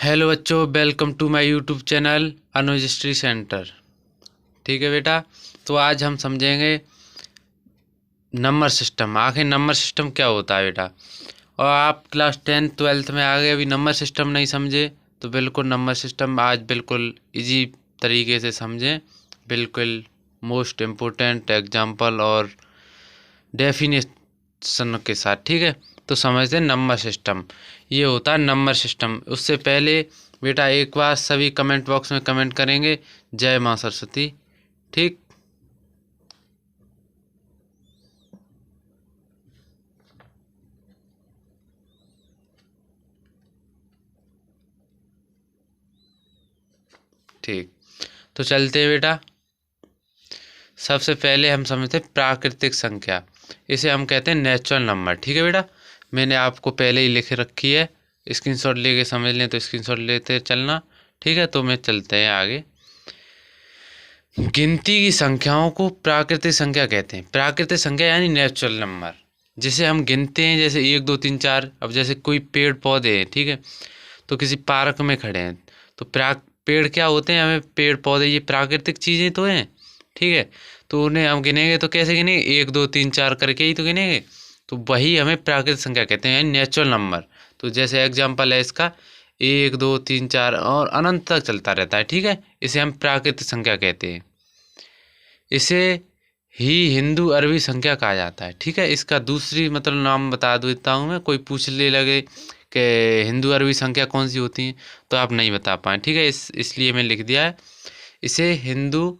Hello बच्चों, welcome to my YouTube channel Anuj history centre. ठीक है बेटा, तो आज हम समझेंगे नंबर सिस्टम। आखिर नंबर सिस्टम क्या होता है बेटा। और आप क्लास 10th 12th में आ गए, अभी नंबर सिस्टम नहीं समझे तो बिल्कुल नंबर सिस्टम आज बिल्कुल इजी तरीके से समझें, बिल्कुल मोस्ट इम्पोर्टेंट एग्जाम्पल और डेफिनेशन के साथ। ठीक है, तो समझते हैं नंबर सिस्टम। ये होता है नंबर सिस्टम। उससे पहले बेटा एक बार सभी कमेंट बॉक्स में कमेंट करेंगे, जय माँ सरस्वती। ठीक, ठीक। तो चलते हैं बेटा। सबसे पहले हम समझते हैं प्राकृतिक संख्या। इसे हम कहते हैं नेचुरल नंबर। ठीक है बेटा, मैंने आपको पहले ही लिख रखी है, स्क्रीनशॉट लेके समझ लें तो स्क्रीनशॉट लेते चलना। ठीक है, तो मैं चलते हैं आगे। गिनती की संख्याओं को प्राकृतिक संख्या कहते हैं। प्राकृतिक संख्या यानी नेचुरल नंबर, जिसे हम गिनते हैं, जैसे 1 2 3 4। अब जैसे कोई पेड़ पौधे हैं, ठीक है, तो किसी पार्क में खड़े हैं, तो पेड़ क्या होते हैं, हमें पेड़ पौधे ये प्राकृतिक चीज़ें तो हैं। ठीक है, तो उन्हें हम गिनेंगे तो कैसे गिनेंगे, 1 2 3 4 करके ही तो गिनेंगे। तो वही हमें प्राकृतिक संख्या कहते हैं, यानी नेचुरल नंबर। तो जैसे एग्जाम्पल है इसका 1 2 3 4 और अनंत तक चलता रहता है। ठीक है, इसे हम प्राकृतिक संख्या कहते हैं। इसे ही हिंदू अरबी संख्या कहा जाता है। ठीक है, इसका दूसरी मतलब नाम बता देता हूँ मैं। कोई पूछने लगे कि हिंदू अरबी संख्या कौन सी होती है, तो आप नहीं बता पाए। ठीक है, इसलिए मैं लिख दिया है, इसे हिंदू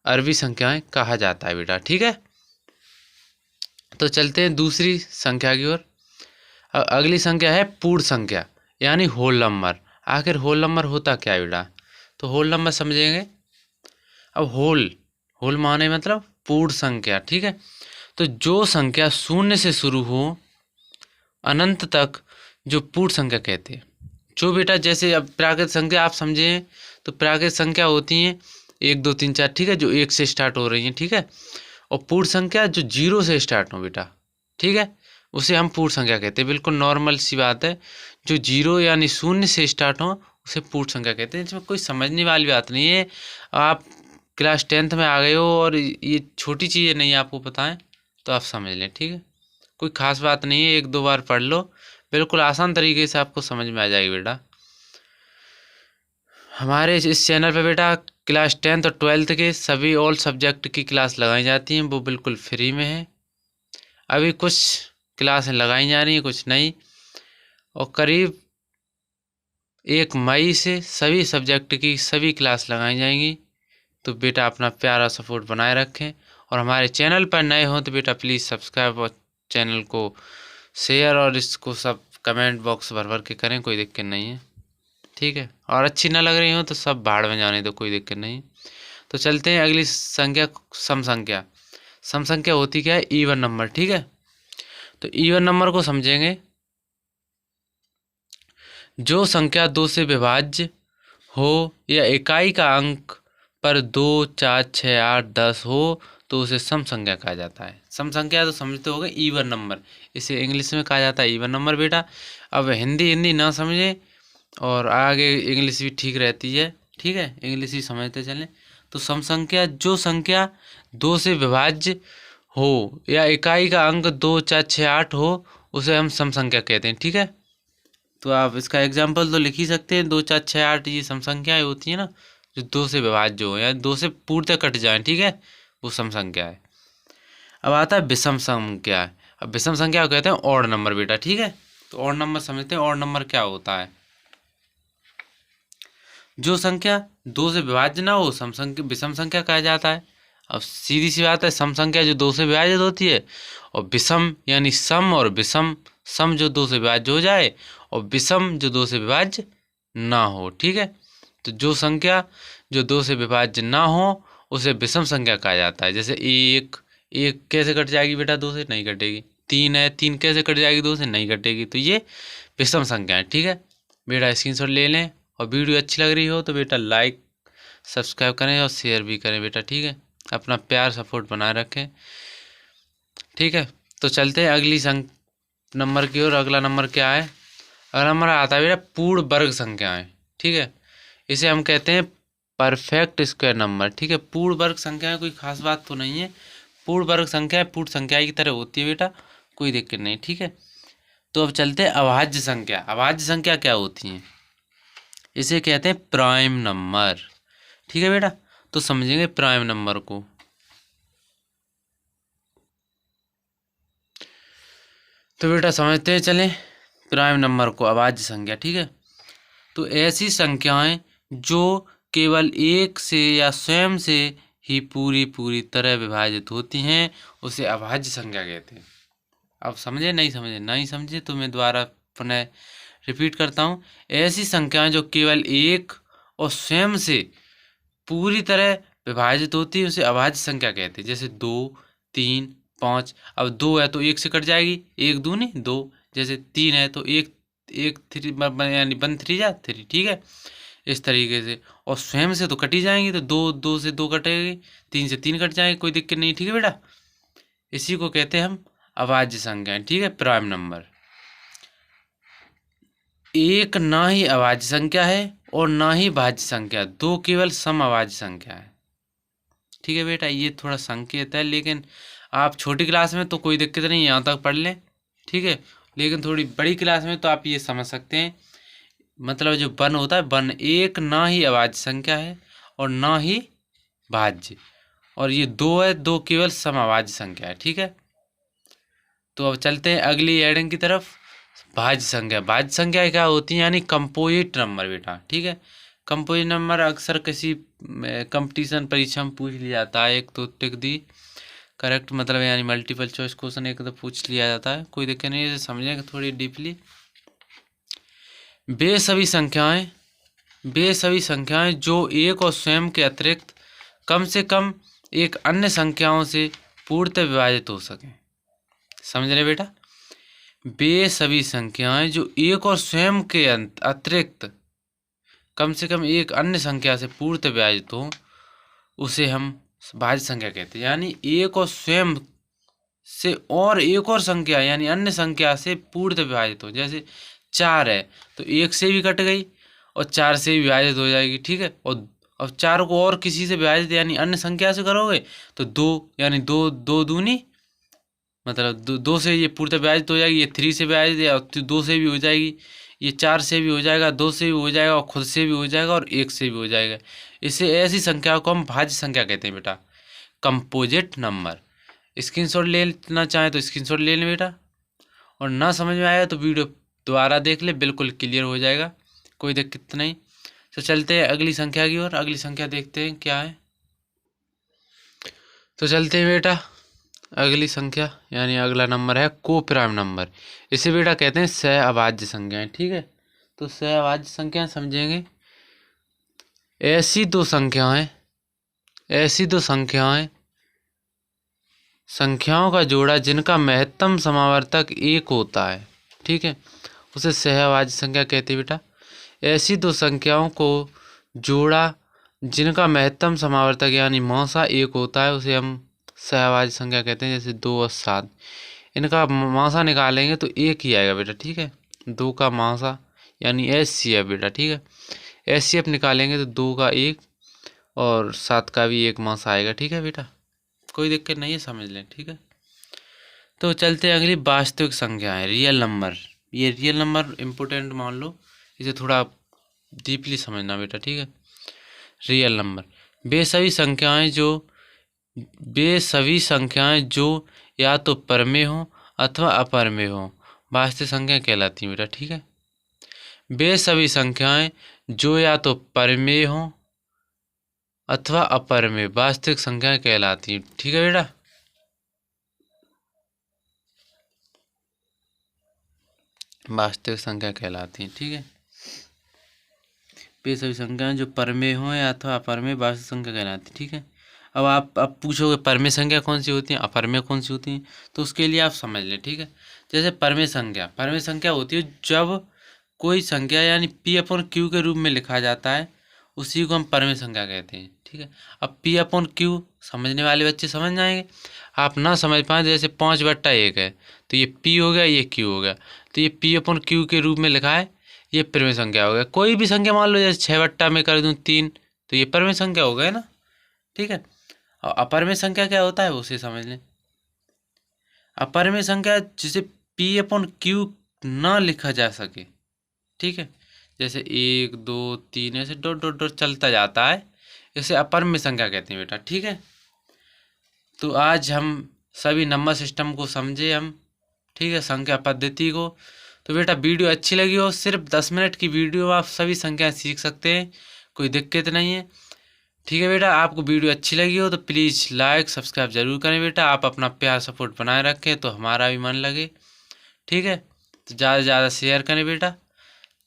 अरबी संख्याएं कहा जाता है बेटा। ठीक है, तो चलते हैं दूसरी संख्या की ओर। अगली संख्या है पूर्ण संख्या यानी होल नंबर। आखिर होल नंबर होता क्या है बेटा, तो होल नंबर समझेंगे। अब होल होल माने मतलब पूर्ण संख्या। ठीक है, तो जो संख्या शून्य से शुरू हो अनंत तक, जो पूर्ण संख्या कहते हैं। जो बेटा जैसे अब प्राकृतिक संख्या आप समझे, तो प्राकृतिक संख्या होती हैं 1 2 3 4। ठीक है, जो 1 से स्टार्ट हो रही हैं। ठीक है, और पूर्ण संख्या जो 0 से स्टार्ट हो बेटा। ठीक है, उसे हम पूर्ण संख्या कहते हैं। बिल्कुल नॉर्मल सी बात है, जो 0 यानी शून्य से स्टार्ट हो उसे पूर्ण संख्या कहते हैं। इसमें कोई समझने वाली बात नहीं है। आप क्लास 10th में आ गए हो और ये छोटी चीज़ें नहीं आपको पता है, तो आप समझ लें। ठीक है, कोई खास बात नहीं है, 1 2 बार पढ़ लो, बिल्कुल आसान तरीके से आपको समझ में आ जाएगी बेटा। हमारे इस चैनल पे बेटा क्लास 10th और 12th के सभी ऑल सब्जेक्ट की क्लास लगाई जाती हैं, वो बिल्कुल फ्री में है। अभी कुछ क्लासें लगाई जा रही हैं, कुछ नहीं, और करीब 1 मई से सभी सब्जेक्ट की सभी क्लास लगाई जाएंगी। तो बेटा अपना प्यारा सपोर्ट बनाए रखें, और हमारे चैनल पर नए हों तो बेटा प्लीज़ सब्सक्राइब और चैनल को शेयर, और इसको सब कमेंट बॉक्स भर भर के करें, कोई दिक्कत नहीं है। ठीक है, और अच्छी ना लग रही हो तो सब भाड़ में जाने दो, कोई दिक्कत नहीं। तो चलते हैं अगली संख्या, सम संख्या। सम संख्या होती क्या है, इवन नंबर। ठीक है, तो इवन नंबर को समझेंगे। जो संख्या 2 से विभाज्य हो या इकाई का अंक पर 2 4 6 8 10 हो तो उसे सम संख्या कहा जाता है। सम संख्या तो समझते होगे इवन नंबर, इसे इंग्लिश में कहा जाता है इवन नंबर बेटा। अब हिंदी हिंदी ना समझे और आगे इंग्लिश भी ठीक रहती है। ठीक है, इंग्लिश भी समझते चलें। तो सम संख्या जो संख्या 2 से विभाज्य हो या इकाई का अंक 2 4 6 8 हो उसे हम सम संख्या कहते हैं। ठीक है, तो आप इसका एग्जाम्पल तो लिख ही सकते हैं। 2 4 6 8 ये सम संख्याएं होती है ना, जो 2 से विभाज्य हो या 2 से पूर्णतः कट जाए। ठीक है, वो सम संख्या है। अब आता है विषम संख्या। अब विषम संख्या को कहते हैं ऑड नंबर बेटा। ठीक है, तो ऑड नंबर समझते हैं। ऑड नंबर क्या होता है, जो संख्या 2 से विभाज्य ना हो सम संख्या विषम संख्या कहा जाता है। अब सीधी सी बात है, सम संख्या जो 2 से विभाजित होती है, और विषम यानी सम और विषम, सम जो 2 से विभाज्य हो जाए और विषम जो 2 से विभाज्य ना हो। ठीक है, तो जो संख्या जो 2 से विभाज्य ना हो उसे विषम संख्या कहा जाता है। जैसे एक एक कैसे कट जाएगी बेटा, 2 से नहीं कटेगी। 3 है, 3 कैसे कट जाएगी, 2 से नहीं कटेगी। तो ये विषम संख्या है। ठीक है बेटा, स्क्रीनशॉट ले लें, और वीडियो अच्छी लग रही हो तो बेटा लाइक सब्सक्राइब करें और शेयर भी करें बेटा। ठीक है, अपना प्यार सपोर्ट बनाए रखें। ठीक है, तो चलते हैं अगली नंबर की ओर। अगला नंबर क्या है, अगला नंबर आता है बेटा पूर्ण वर्ग संख्याएं। ठीक है। इसे हम कहते हैं परफेक्ट स्क्वायर नंबर। ठीक है, पूर्ण वर्ग संख्या में कोई खास बात तो नहीं है, पूर्ण वर्ग संख्या पूर्ण संख्या की तरह होती है बेटा, कोई दिक्कत नहीं। ठीक है, तो अब चलते हैं अभाज्य संख्या। अभाज्य संख्या क्या होती है? इसे कहते हैं प्राइम नंबर। ठीक है बेटा, तो समझेंगे प्राइम नंबर को। तो बेटा समझते हैं चलें प्राइम नंबर को, अभाज्य संख्या। ठीक है, तो ऐसी संख्याएं जो केवल एक से या स्वयं से ही पूरी पूरी तरह विभाजित होती हैं उसे अभाज्य संख्या कहते हैं। अब समझे नहीं समझे? नहीं समझे तो मैं दोबारा पुनः रिपीट करता हूँ। ऐसी संख्याएं जो केवल एक और स्वयं से पूरी तरह विभाजित होती है उसे अभाज्य संख्या कहते हैं। जैसे 2, 3, 5। अब 2 है तो 1 से कट जाएगी, 1 दूनी 2। जैसे 3 है तो 1 1 3 यानी 1 3 जा 3। ठीक है, इस तरीके से। और स्वयं से तो कटी जाएंगी, तो 2 2 से 2 कटेगी, 3 से 3 कट जाएंगे, कोई दिक्कत नहीं। ठीक है बेटा, इसी को कहते हैं हम अभाज्य संख्याएं। ठीक है, प्राइम नंबर। एक ना ही अभाज्य संख्या है और ना ही भाज्य संख्या, दो केवल समअभाज्य संख्या है। ठीक है बेटा, ये थोड़ा संकेत है, लेकिन आप छोटी क्लास में तो कोई दिक्कत नहीं, यहाँ तक पढ़ लें। ठीक है, लेकिन थोड़ी बड़ी क्लास में तो आप ये समझ सकते हैं, मतलब जो वन होता है, वन एक ना ही अभाज्य संख्या है और ना ही भाज्य, और ये दो है, दो केवल समअभाज्य संख्या है। ठीक है, तो अब चलते हैं अगली एडिंग की तरफ। भाज्य संख्या। भाज्य संख्या क्या होती है? यानी कंपोजिट नंबर बेटा। ठीक है, कंपोजिट नंबर अक्सर किसी कंपटीशन परीक्षा में पूछ लिया जाता है। एक तो टिक दी करेक्ट, मतलब यानी मल्टीपल चॉइस क्वेश्चन एक तो पूछ लिया जाता है, कोई दिक्कत नहीं है, समझेंगे थोड़ी डीपली। वे सभी संख्याएं जो एक और स्वयं के अतिरिक्त कम से कम एक अन्य संख्याओं से पूर्णतः विभाजित हो सकें। समझ रहे बेटा? वे सभी संख्याएं जो एक और स्वयं के अतिरिक्त कम से कम एक अन्य संख्या से पूर्णतः विभाजित हो उसे हम भाज्य संख्या कहते हैं। यानी एक और स्वयं से और एक और संख्या यानी अन्य संख्या से पूर्णतः विभाजित हो। जैसे 4 है तो 1 से भी कट गई और 4 से भी विभाजित हो जाएगी। ठीक है, और अब 4 को और किसी से विभाजित यानी अन्य संख्या से करोगे तो 2 यानी 2 2 दूनी, मतलब 2 से ये पूर्णतः विभाजित हो जाएगी। ये 3 से विभाजित है और 2 से भी हो जाएगी, ये 4 से भी हो जाएगा, 2 से भी हो जाएगा और खुद से भी हो जाएगा और 1 से भी हो जाएगा। इसे ऐसी संख्या को हम भाज्य संख्या कहते हैं बेटा, कंपोजिट नंबर। स्क्रीनशॉट लेना चाहें तो स्क्रीनशॉट ले लें बेटा, और ना समझ में आया तो वीडियो दोबारा देख ले, बिल्कुल क्लियर हो जाएगा, कोई दिक्कत नहीं। तो चलते हैं अगली संख्या की ओर। अगली संख्या देखते हैं क्या है। तो चलते हैं बेटा अगली संख्या, यानी अगला नंबर है को प्राइम नंबर। इसे बेटा कहते हैं सहअभाज्य संख्याएं। ठीक है, तो सहअभाज्य संख्याएं समझेंगे। ऐसी दो संख्याएं संख्याओं का जोड़ा जिनका महत्तम समावर्तक 1 होता है। ठीक है, उसे सहअभाज्य संख्या कहते हैं बेटा। ऐसी दो संख्याओं को जोड़ा जिनका महत्तम समावर्तक यानी मौसा 1 होता है उसे हम सहअभाज्य संख्या कहते हैं। जैसे 2 और 7, इनका मौसा निकालेंगे तो 1 ही आएगा बेटा। ठीक है, 2 का मौसा यानी HCF बेटा। ठीक है, HCF निकालेंगे तो 2 का 1 और 7 का भी 1 मौसा आएगा। ठीक है बेटा, कोई दिक्कत नहीं है, समझ लें। ठीक है, तो चलते हैं अगली वास्तविक संख्या है, रियल नंबर। ये रियल नंबर इम्पोर्टेंट मान लो, इसे थोड़ा डीपली समझना बेटा। ठीक है, रियल नंबर वे सभी संख्याएं जो या तो परमेय हो अथवा अपरमेय हो वास्तविक संख्या कहलाती हैं बेटा। ठीक है, वे सभी संख्याएं जो या तो परमेय हो अथवा अपरमेय वास्तविक संख्या कहलाती हैं। ठीक है बेटा, वास्तविक संख्या कहलाती हैं। ठीक है, वे सभी संख्याएं जो परमेय हो या अथवा अपरमेय वास्तविक संख्या कहलाती हैं। ठीक है, अब पूछोगे परमेय संख्या कौन सी होती है, अपरमेय कौन सी होती है, तो उसके लिए आप समझ लें। ठीक है, जैसे परमेय संख्या होती है जब कोई संख्या यानी P/Q के रूप में लिखा जाता है, उसी को हम परमेय संख्या कहते हैं। ठीक है, अब P/Q समझने वाले बच्चे समझ जाएंगे। आप ना समझ पाए, जैसे 5/1 है तो ये P हो गया, ये Q हो गया, तो ये P/Q के रूप में लिखा है, ये परिमेय संख्या हो गया। कोई भी संख्या मान लो, जैसे 6 बट्टा में कर दूं 3, तो ये परिमेय संख्या हो गया ना, ठीक है। और अपरिमेय संख्या क्या होता है उसे समझ लें। अपरिमेय संख्या जिसे पी अपॉन क्यू ना लिखा जा सके, ठीक है। जैसे 1 2 3 ऐसे डॉट डॉट डॉट चलता जाता है, इसे अपरिमेय संख्या कहते हैं बेटा, ठीक है। तो आज हम सभी नंबर सिस्टम को समझे हम, ठीक है, संख्या पद्धति को। तो बेटा वीडियो अच्छी लगी हो, सिर्फ 10 मिनट की वीडियो आप सभी संख्याएं सीख सकते हैं, कोई दिक्कत नहीं है, ठीक है बेटा। आपको वीडियो अच्छी लगी हो तो प्लीज़ लाइक सब्सक्राइब जरूर करें बेटा। आप अपना प्यार सपोर्ट बनाए रखें तो हमारा भी मन लगे, ठीक है। तो ज़्यादा से ज़्यादा शेयर करें बेटा।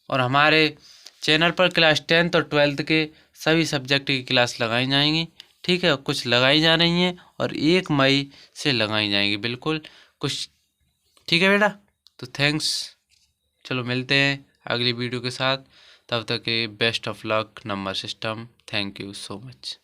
और हमारे चैनल पर क्लास 10th और 12th के सभी सब्जेक्ट की क्लास लगाई जाएंगी, ठीक है। कुछ लगाई जा रही हैं और 1 मई से लगाई जाएंगी बिल्कुल कुछ, ठीक है बेटा। तो थैंक्स, चलो मिलते हैं अगली वीडियो के साथ, तब तक के best of luck number system. Thank you so much.